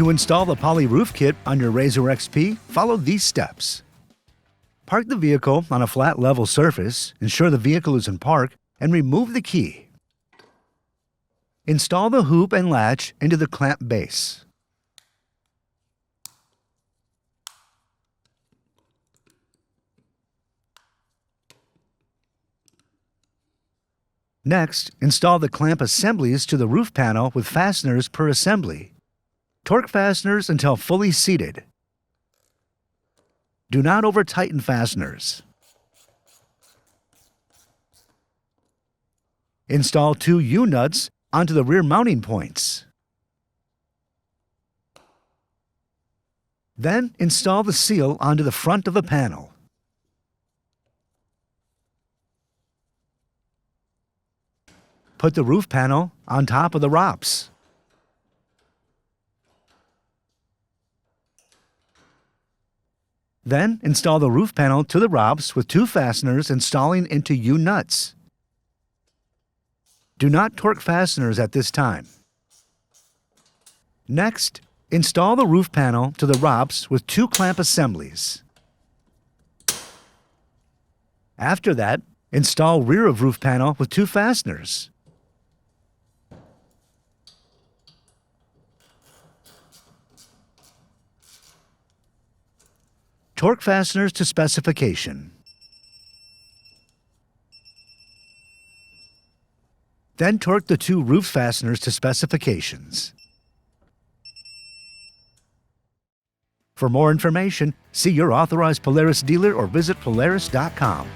To install the poly roof kit on your RZR XP, follow these steps. Park the vehicle on a flat level surface, ensure the vehicle is in park, and remove the key. Install the hoop and latch into the clamp base. Next, install the clamp assemblies to the roof panel with fasteners per assembly. Torque fasteners until fully seated. Do not over-tighten fasteners. Install 2 U-nuts onto the rear mounting points. Then install the seal onto the front of the panel. Put the roof panel on top of the RZR. Then install the roof panel to the RZR with 2 fasteners installing into U-nuts. Do not torque fasteners at this time. Next, install the roof panel to the RZR with 2 clamp assemblies. After that, install rear of roof panel with 2 fasteners. Torque fasteners to specification. Then torque the 2 roof fasteners to specifications. For more information, see your authorized Polaris dealer or visit Polaris.com.